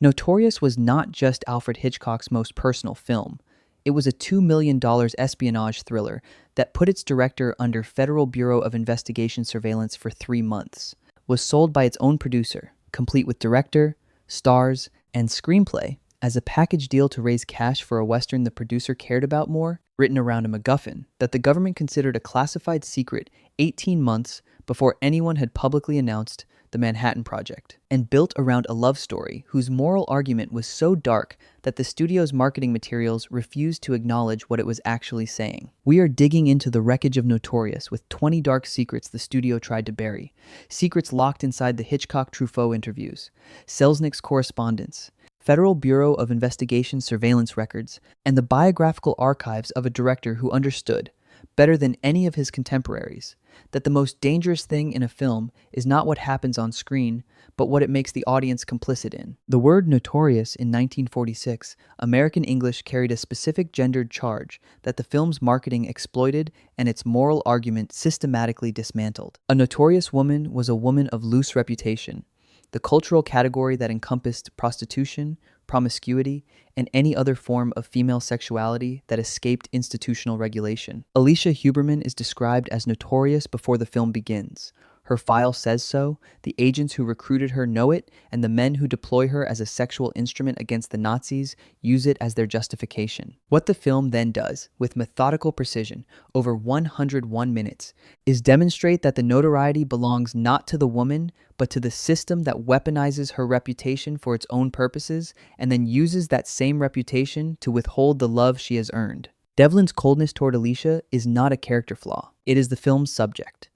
Notorious was not just Alfred Hitchcock's most personal film. It was a $2 million espionage thriller that put its director under Federal Bureau of Investigation surveillance for 3 months, was sold by its own producer, complete with director, stars, and screenplay, as a package deal to raise cash for a Western the producer cared about more, written around a MacGuffin that the government considered a classified secret 18 months before anyone had publicly announced the Manhattan Project, and built around a love story whose moral argument was so dark that the studio's marketing materials refused to acknowledge what it was actually saying. We are digging into the wreckage of Notorious with 20 dark secrets the studio tried to bury, secrets locked inside the Hitchcock-Truffaut interviews, Selznick's correspondence, Federal Bureau of Investigation surveillance records, and the biographical archives of a director who understood, better than any of his contemporaries, that the most dangerous thing in a film is not what happens on screen, but what it makes the audience complicit in. The word notorious in 1946, American English carried a specific gendered charge that the film's marketing exploited and its moral argument systematically dismantled. A notorious woman was a woman of loose reputation, the cultural category that encompassed prostitution, promiscuity, and any other form of female sexuality that escaped institutional regulation. Alicia Huberman is described as notorious before the film begins. Her file says so, the agents who recruited her know it, and the men who deploy her as a sexual instrument against the Nazis use it as their justification. What the film then does, with methodical precision, over 101 minutes, is demonstrate that the notoriety belongs not to the woman, but to the system that weaponizes her reputation for its own purposes, and then uses that same reputation to withhold the love she has earned. Devlin's coldness toward Alicia is not a character flaw. It is the film's subject.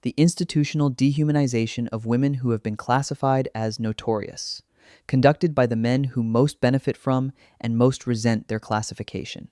The institutional dehumanization of women who have been classified as notorious, conducted by the men who most benefit from and most resent their classification.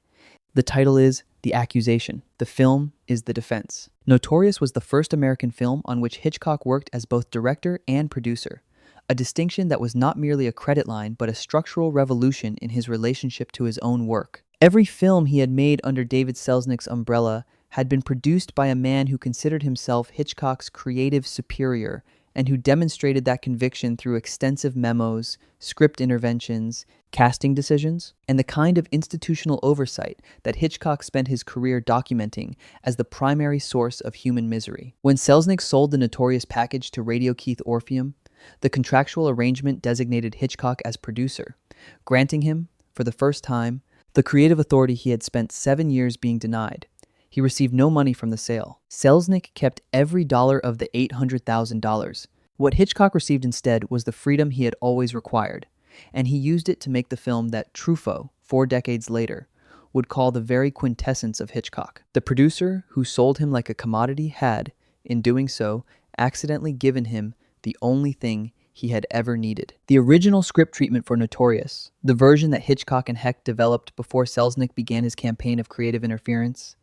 The title is The Accusation. The film is the defense. Notorious was the first American film on which Hitchcock worked as both director and producer, a distinction that was not merely a credit line but a structural revolution in his relationship to his own work. Every film he had made under David Selznick's umbrella had been produced by a man who considered himself Hitchcock's creative superior and who demonstrated that conviction through extensive memos, script interventions, casting decisions, and the kind of institutional oversight that Hitchcock spent his career documenting as the primary source of human misery. When Selznick sold the Notorious package to Radio Keith Orpheum, the contractual arrangement designated Hitchcock as producer, granting him, for the first time, the creative authority he had spent 7 years being denied. He received no money from the sale. Selznick kept every dollar of the $800,000. What Hitchcock received instead was the freedom he had always required, and he used it to make the film that Truffaut, 4 decades later, would call the very quintessence of Hitchcock. The producer who sold him like a commodity had, in doing so, accidentally given him the only thing he had ever needed. The original script treatment for Notorious, the version that Hitchcock and Hecht developed before Selznick began his campaign of creative interference,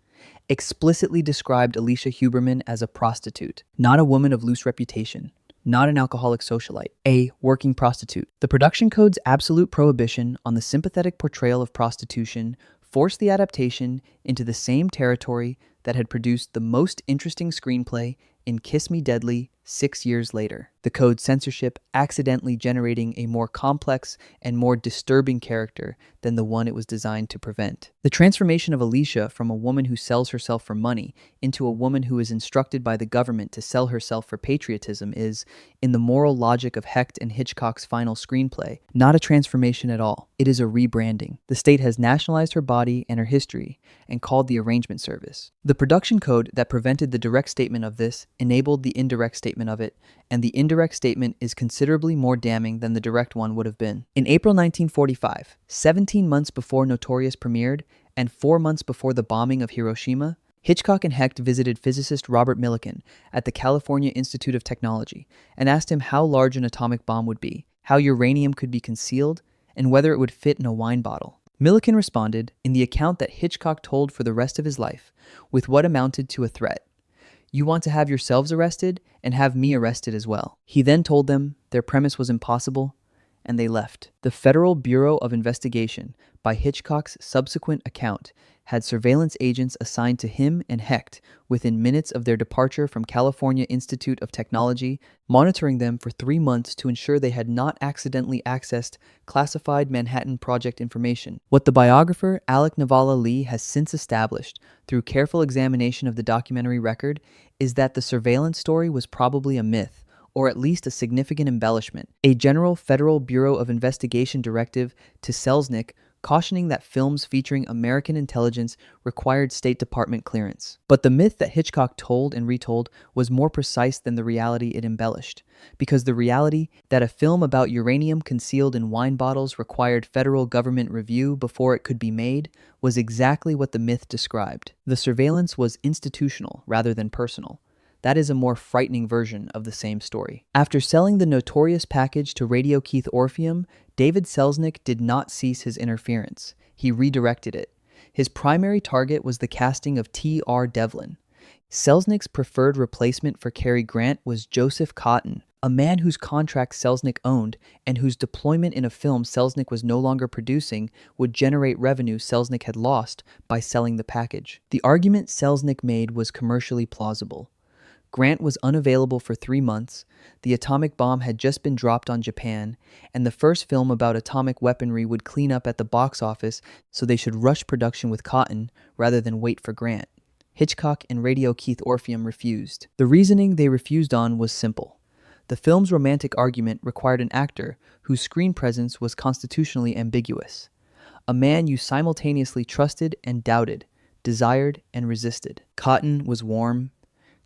explicitly described Alicia Huberman as a prostitute, not a woman of loose reputation, not an alcoholic socialite, a working prostitute. The production code's absolute prohibition on the sympathetic portrayal of prostitution forced the adaptation into the same territory that had produced the most interesting screenplay in Kiss Me Deadly 6 years later. The code's censorship accidentally generating a more complex and more disturbing character than the one it was designed to prevent. The transformation of Alicia from a woman who sells herself for money into a woman who is instructed by the government to sell herself for patriotism is, in the moral logic of Hecht and Hitchcock's final screenplay, not a transformation at all. It is a rebranding. The state has nationalized her body and her history and called the arrangement service. The production code that prevented the direct statement of this enabled the indirect statement of it, and the indirect statement is considerably more damning than the direct one would have been. In April 1945, 17 months before Notorious premiered, and 4 months before the bombing of Hiroshima, Hitchcock and Hecht visited physicist Robert Millikan at the California Institute of Technology and asked him how large an atomic bomb would be, how uranium could be concealed, and whether it would fit in a wine bottle. Millikan responded, in the account that Hitchcock told for the rest of his life, with what amounted to a threat. You want to have yourselves arrested and have me arrested as well. He then told them their premise was impossible and they left. The Federal Bureau of Investigation, by Hitchcock's subsequent account, had surveillance agents assigned to him and Hecht within minutes of their departure from California Institute of Technology, monitoring them for 3 months to ensure they had not accidentally accessed classified Manhattan Project information. What the biographer Alec Navala Lee has since established through careful examination of the documentary record is that the surveillance story was probably a myth, or at least a significant embellishment. A general Federal Bureau of Investigation directive to Selznick cautioning that films featuring American intelligence required State Department clearance. But the myth that Hitchcock told and retold was more precise than the reality it embellished, because the reality that a film about uranium concealed in wine bottles required federal government review before it could be made was exactly what the myth described. The surveillance was institutional rather than personal. That is a more frightening version of the same story. After selling the Notorious package to Radio Keith Orpheum, David Selznick did not cease his interference. He redirected it. His primary target was the casting of T.R. Devlin. Selznick's preferred replacement for Cary Grant was Joseph Cotten, a man whose contract Selznick owned and whose deployment in a film Selznick was no longer producing would generate revenue Selznick had lost by selling the package. The argument Selznick made was commercially plausible. Grant was unavailable for 3 months, the atomic bomb had just been dropped on Japan, and the first film about atomic weaponry would clean up at the box office, so they should rush production with Cotten rather than wait for Grant. Hitchcock and Radio Keith Orpheum refused. The reasoning they refused on was simple. The film's romantic argument required an actor whose screen presence was constitutionally ambiguous, a man you simultaneously trusted and doubted, desired and resisted. Cotten was warm,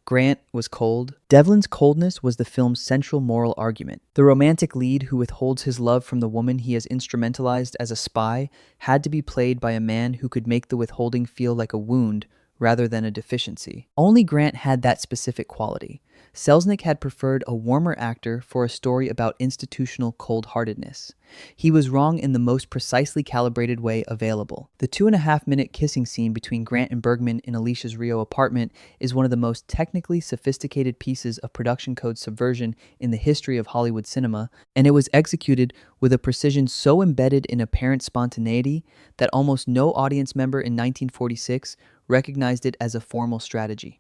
Grant was cold. Devlin's coldness was the film's central moral argument. The romantic lead who withholds his love from the woman he has instrumentalized as a spy had to be played by a man who could make the withholding feel like a wound rather than a deficiency. Only Grant had that specific quality. Selznick had preferred a warmer actor for a story about institutional cold-heartedness. He was wrong in the most precisely calibrated way available. The 2.5-minute kissing scene between Grant and Bergman in Alicia's Rio apartment is one of the most technically sophisticated pieces of production code subversion in the history of Hollywood cinema, and it was executed with a precision so embedded in apparent spontaneity that almost no audience member in 1946 recognized it as a formal strategy.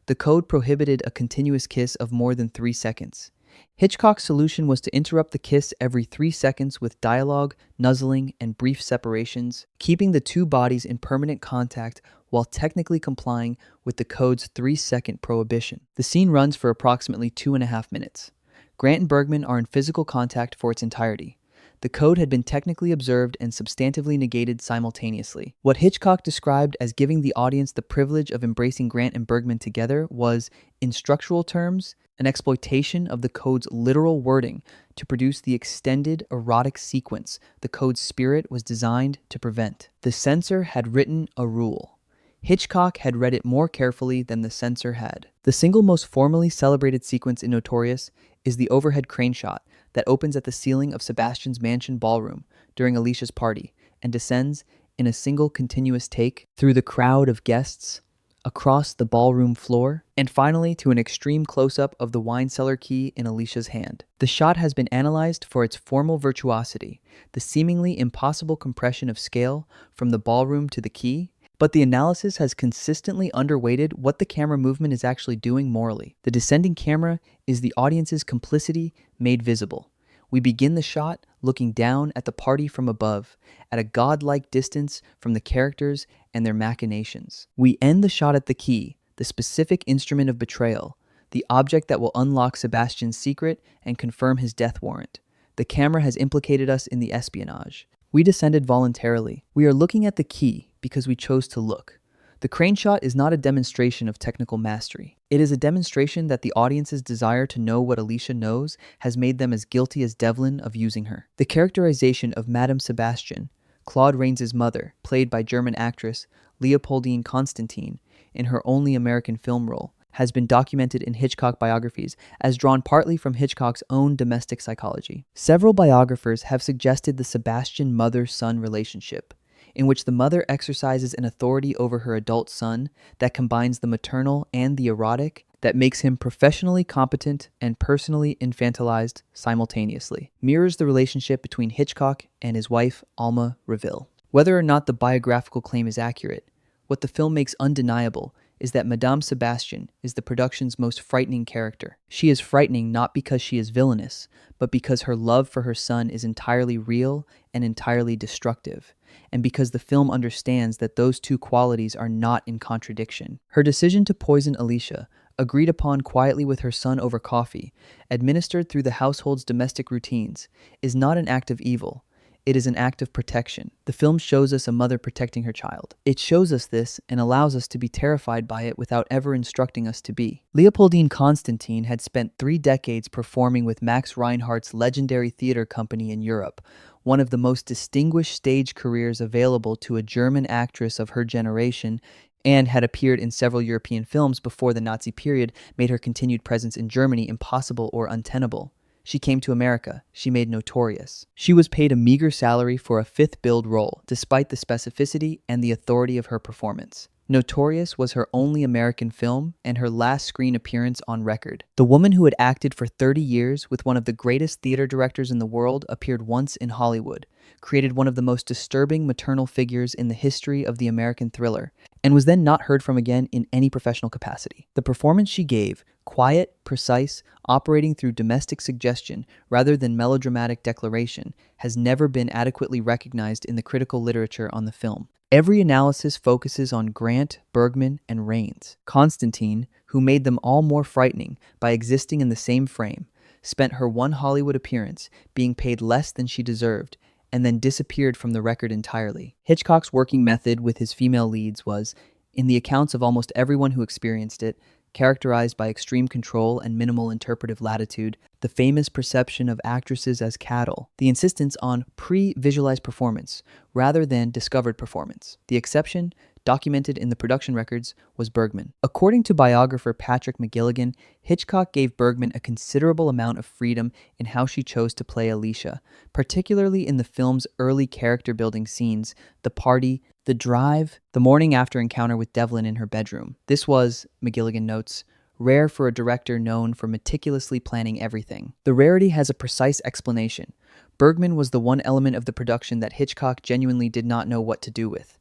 The code prohibited a continuous kiss of more than 3 seconds. Hitchcock's solution was to interrupt the kiss every 3 seconds with dialogue, nuzzling, and brief separations, keeping the two bodies in permanent contact while technically complying with the code's 3-second prohibition. The scene runs for approximately 2.5 minutes. Grant and Bergman are in physical contact for its entirety. The code had been technically observed and substantively negated simultaneously. What Hitchcock described as giving the audience the privilege of embracing Grant and Bergman together was, in structural terms, an exploitation of the code's literal wording to produce the extended erotic sequence the code's spirit was designed to prevent. The censor had written a rule. Hitchcock had read it more carefully than the censor had. The single most formally celebrated sequence in Notorious is the overhead crane shot that opens at the ceiling of Sebastian's mansion ballroom during Alicia's party and descends in a single continuous take through the crowd of guests, across the ballroom floor, and finally to an extreme close-up of the wine cellar key in Alicia's hand. The shot has been analyzed for its formal virtuosity, the seemingly impossible compression of scale from the ballroom to the key, but the analysis has consistently underweighted what the camera movement is actually doing morally. The descending camera is the audience's complicity made visible. We begin the shot looking down at the party from above, at a godlike distance from the characters and their machinations. We end the shot at the key, the specific instrument of betrayal, the object that will unlock Sebastian's secret and confirm his death warrant. The camera has implicated us in the espionage. We descended voluntarily. We are looking at the key because we chose to look. The crane shot is not a demonstration of technical mastery. It is a demonstration that the audience's desire to know what Alicia knows has made them as guilty as Devlin of using her. The characterization of Madame Sebastian, Claude Rains's mother, played by German actress Leopoldine Constantine in her only American film role, has been documented in Hitchcock biographies as drawn partly from Hitchcock's own domestic psychology. Several biographers have suggested the Sebastian mother-son relationship, in which the mother exercises an authority over her adult son that combines the maternal and the erotic, that makes him professionally competent and personally infantilized simultaneously, mirrors the relationship between Hitchcock and his wife, Alma Reville. Whether or not the biographical claim is accurate, what the film makes undeniable is that Madame Sebastian is the production's most frightening character. She is frightening not because she is villainous, but because her love for her son is entirely real and entirely destructive, and because the film understands that those two qualities are not in contradiction. Her decision to poison Alicia, agreed upon quietly with her son over coffee, administered through the household's domestic routines, is not an act of evil. It is an act of protection. The film shows us a mother protecting her child. It shows us this and allows us to be terrified by it without ever instructing us to be. Leopoldine Constantine had spent 3 decades performing with Max Reinhardt's legendary theater company in Europe, one of the most distinguished stage careers available to a German actress of her generation, and had appeared in several European films before the Nazi period made her continued presence in Germany impossible or untenable. She came to America. She made Notorious. She was paid a meager salary for a fifth billed role, despite the specificity and the authority of her performance. Notorious was her only American film and her last screen appearance on record. The woman who had acted for 30 years with one of the greatest theater directors in the world appeared once in Hollywood, created one of the most disturbing maternal figures in the history of the American thriller, and was then not heard from again in any professional capacity. The performance she gave, quiet, precise, operating through domestic suggestion rather than melodramatic declaration, has never been adequately recognized in the critical literature on the film. Every analysis focuses on Grant, Bergman, and Rains. Constantine, who made them all more frightening by existing in the same frame, spent her one Hollywood appearance being paid less than she deserved, and then disappeared from the record entirely. Hitchcock's working method with his female leads was, in the accounts of almost everyone who experienced it, characterized by extreme control and minimal interpretive latitude, the famous perception of actresses as cattle, the insistence on pre-visualized performance rather than discovered performance. The exception, documented in the production records, was Bergman. According to biographer Patrick McGilligan, Hitchcock gave Bergman a considerable amount of freedom in how she chose to play Alicia, particularly in the film's early character-building scenes, the party, the drive, the morning after encounter with Devlin in her bedroom. This was, McGilligan notes, rare for a director known for meticulously planning everything. The rarity has a precise explanation. Bergman was the one element of the production that Hitchcock genuinely did not know what to do with.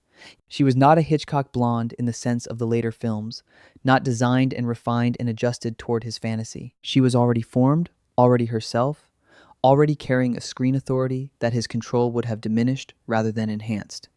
She was not a Hitchcock blonde in the sense of the later films, not designed and refined and adjusted toward his fantasy. She was already formed, already herself, already carrying a screen authority that his control would have diminished rather than enhanced.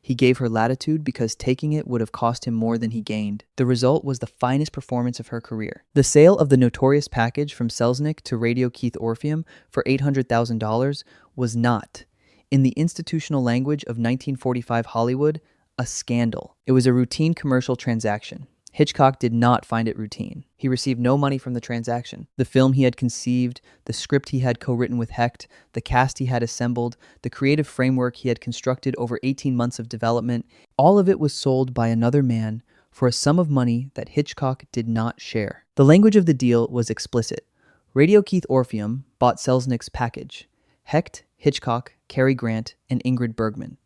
He gave her latitude because taking it would have cost him more than he gained. The result was the finest performance of her career. The sale of the Notorious package from Selznick to Radio Keith Orpheum for $800,000 was not, in the institutional language of 1945 Hollywood, a scandal. It was a routine commercial transaction. Hitchcock did not find it routine. He received no money from the transaction. The film he had conceived, the script he had co-written with Hecht, the cast he had assembled, the creative framework he had constructed over 18 months of development, all of it was sold by another man for a sum of money that Hitchcock did not share. The language of the deal was explicit. Radio Keith Orpheum bought Selznick's package. Hecht, Hitchcock, Cary Grant, and Ingrid Bergman.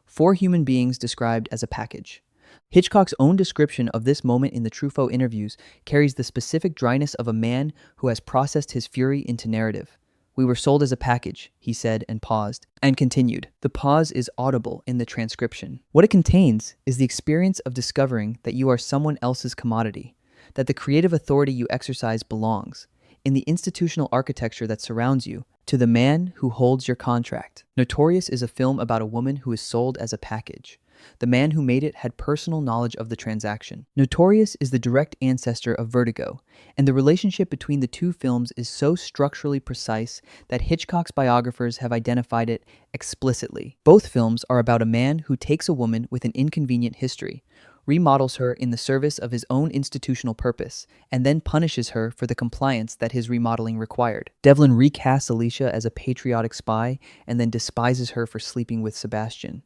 4 human beings described as a package. Hitchcock's own description of this moment in the Truffaut interviews carries the specific dryness of a man who has processed his fury into narrative. "We were sold as a package," he said and paused, and continued. The pause is audible in the transcription. What it contains is the experience of discovering that you are someone else's commodity, that the creative authority you exercise belongs, in the institutional architecture that surrounds you, to the man who holds your contract. Notorious is a film about a woman who is sold as a package. The man who made it had personal knowledge of the transaction. Notorious is the direct ancestor of Vertigo, and the relationship between the two films is so structurally precise that Hitchcock's biographers have identified it explicitly. Both films are about a man who takes a woman with an inconvenient history, remodels her in the service of his own institutional purpose, and then punishes her for the compliance that his remodeling required. Devlin recasts Alicia as a patriotic spy and then despises her for sleeping with Sebastian.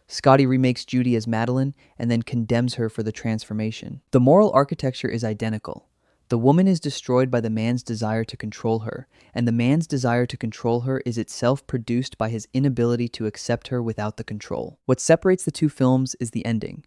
Scotty remakes Judy as Madeline and then condemns her for the transformation. The moral architecture is identical. The woman is destroyed by the man's desire to control her, and the man's desire to control her is itself produced by his inability to accept her without the control. What separates the two films is the ending.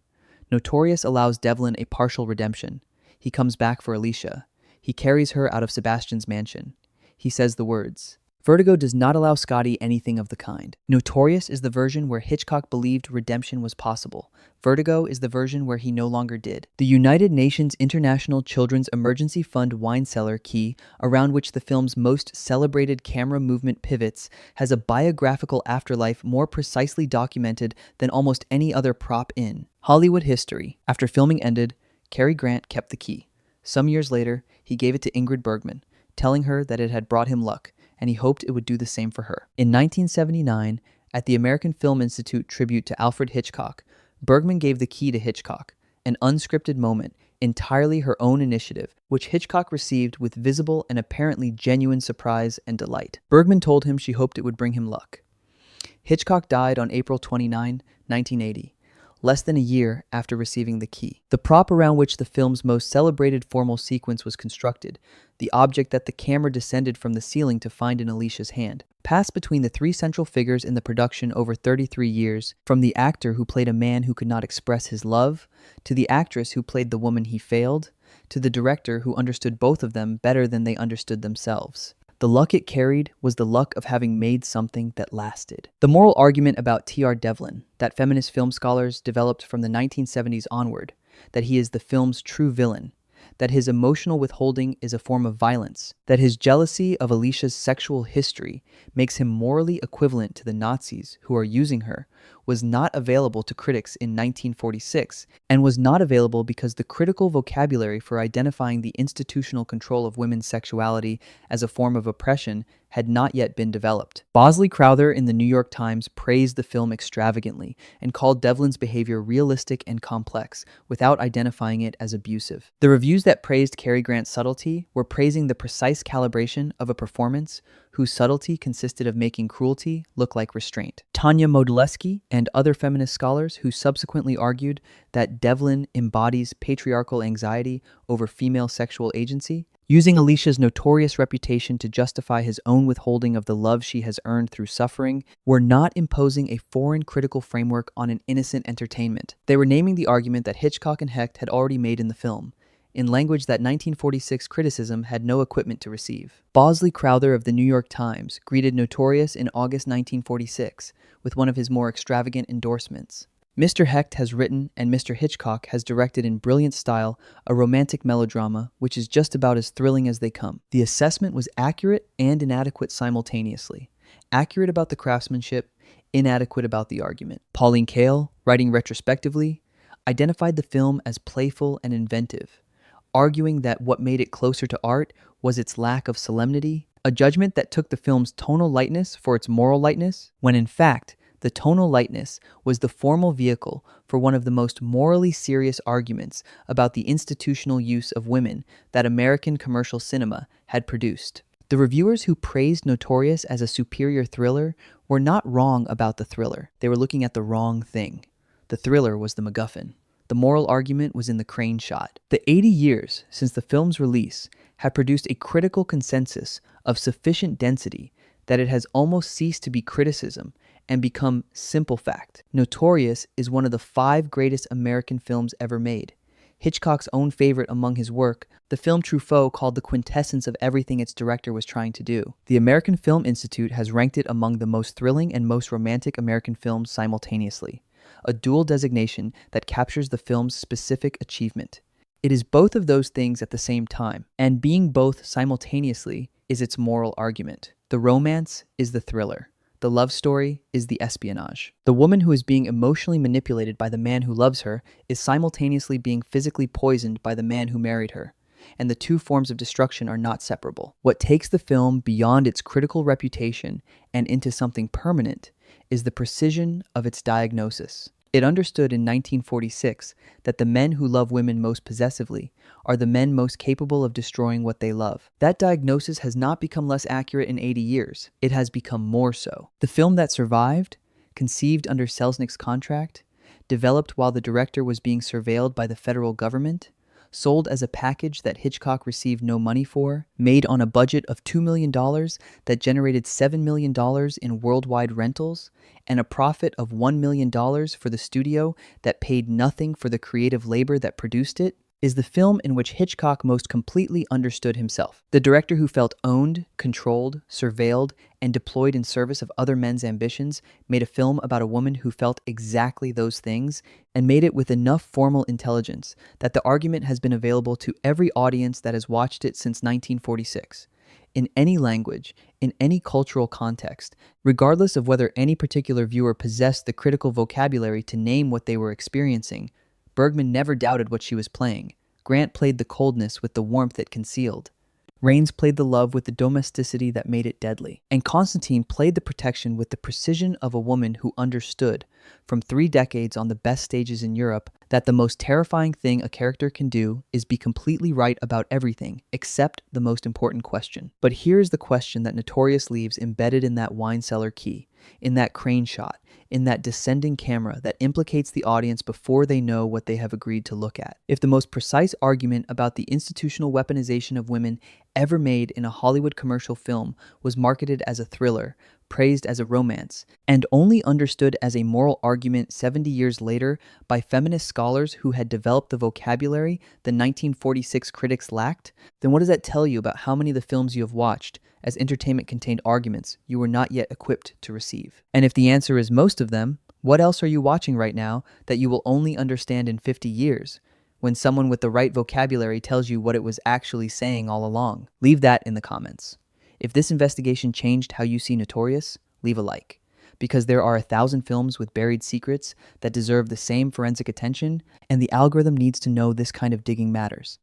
Notorious allows Devlin a partial redemption. He comes back for Alicia. He carries her out of Sebastian's mansion. He says the words. Vertigo does not allow Scotty anything of the kind. Notorious is the version where Hitchcock believed redemption was possible. Vertigo is the version where he no longer did. The United Nations International Children's Emergency Fund wine cellar key, around which the film's most celebrated camera movement pivots, has a biographical afterlife more precisely documented than almost any other prop in Hollywood history. After filming ended, Cary Grant kept the key. Some years later, he gave it to Ingrid Bergman, telling her that it had brought him luck, and he hoped it would do the same for her. In 1979, at the American Film Institute tribute to Alfred Hitchcock, Bergman gave the key to Hitchcock, an unscripted moment, entirely her own initiative, which Hitchcock received with visible and apparently genuine surprise and delight. Bergman told him she hoped it would bring him luck. Hitchcock died on April 29, 1980. Less than a year after receiving the key. The prop around which the film's most celebrated formal sequence was constructed, the object that the camera descended from the ceiling to find in Alicia's hand, passed between the three central figures in the production over 33 years, from the actor who played a man who could not express his love, to the actress who played the woman he failed, to the director who understood both of them better than they understood themselves. The luck it carried was the luck of having made something that lasted. The moral argument about T.R. Devlin, that feminist film scholars developed from the 1970s onward, that he is the film's true villain, that his emotional withholding is a form of violence, that his jealousy of Alicia's sexual history makes him morally equivalent to the Nazis who are using her, was not available to critics in 1946, and was not available because the critical vocabulary for identifying the institutional control of women's sexuality as a form of oppression had not yet been developed. Bosley Crowther in the New York Times praised the film extravagantly and called Devlin's behavior realistic and complex, without identifying it as abusive. The reviews that praised Cary Grant's subtlety were praising the precise calibration of a performance whose subtlety consisted of making cruelty look like restraint. Tanya Modilewski and other feminist scholars who subsequently argued that Devlin embodies patriarchal anxiety over female sexual agency, using Alicia's notorious reputation to justify his own withholding of the love she has earned through suffering, were not imposing a foreign critical framework on an innocent entertainment. They were naming the argument that Hitchcock and Hecht had already made in the film, in language that 1946 criticism had no equipment to receive. Bosley Crowther of the New York Times greeted Notorious in August 1946 with one of his more extravagant endorsements. Mr. Hecht has written and Mr. Hitchcock has directed in brilliant style a romantic melodrama which is just about as thrilling as they come. The assessment was accurate and inadequate simultaneously. Accurate about the craftsmanship, inadequate about the argument. Pauline Kael, writing retrospectively, identified the film as playful and inventive, arguing that what made it closer to art was its lack of solemnity, a judgment that took the film's tonal lightness for its moral lightness, when in fact, the tonal lightness was the formal vehicle for one of the most morally serious arguments about the institutional use of women that American commercial cinema had produced. The reviewers who praised Notorious as a superior thriller were not wrong about the thriller. They were looking at the wrong thing. The thriller was the MacGuffin. The moral argument was in the crane shot. The 80 years since the film's release had produced a critical consensus of sufficient density that it has almost ceased to be criticism and become simple fact. Notorious is one of the 5 greatest American films ever made. Hitchcock's own favorite among his work, the film Truffaut called the quintessence of everything its director was trying to do. The American Film Institute has ranked it among the most thrilling and most romantic American films simultaneously, a dual designation that captures the film's specific achievement. It is both of those things at the same time, and being both simultaneously is its moral argument. The romance is the thriller. The love story is the espionage. The woman who is being emotionally manipulated by the man who loves her is simultaneously being physically poisoned by the man who married her, and the two forms of destruction are not separable. What takes the film beyond its critical reputation and into something permanent is the precision of its diagnosis. It understood in 1946 that the men who love women most possessively are the men most capable of destroying what they love. That diagnosis has not become less accurate in 80 years. It has become more so. The film that survived, conceived under Selznick's contract, developed while the director was being surveilled by the federal government, sold as a package that Hitchcock received no money for, made on a budget of $2 million that generated $7 million in worldwide rentals, and a profit of $1 million for the studio that paid nothing for the creative labor that produced it, is the film in which Hitchcock most completely understood himself. The director who felt owned, controlled, surveilled, and deployed in service of other men's ambitions made a film about a woman who felt exactly those things and made it with enough formal intelligence that the argument has been available to every audience that has watched it since 1946. In any language, in any cultural context, regardless of whether any particular viewer possessed the critical vocabulary to name what they were experiencing, Bergman never doubted what she was playing. Grant played the coldness with the warmth it concealed. Rains played the love with the domesticity that made it deadly. And Constantine played the protection with the precision of a woman who understood, from 3 decades on the best stages in Europe, that the most terrifying thing a character can do is be completely right about everything, except the most important question. But here's the question that Notorious leaves embedded in that wine cellar key, in that crane shot, in that descending camera that implicates the audience before they know what they have agreed to look at. If the most precise argument about the institutional weaponization of women ever made in a Hollywood commercial film was marketed as a thriller, praised as a romance, and only understood as a moral argument 70 years later by feminist scholars who had developed the vocabulary the 1946 critics lacked, then what does that tell you about how many of the films you have watched as entertainment contained arguments you were not yet equipped to receive? And if the answer is most of them, what else are you watching right now that you will only understand in 50 years? When someone with the right vocabulary tells you what it was actually saying all along? Leave that in the comments. If this investigation changed how you see Notorious, leave a like. Because there are 1,000 films with buried secrets that deserve the same forensic attention, and the algorithm needs to know this kind of digging matters.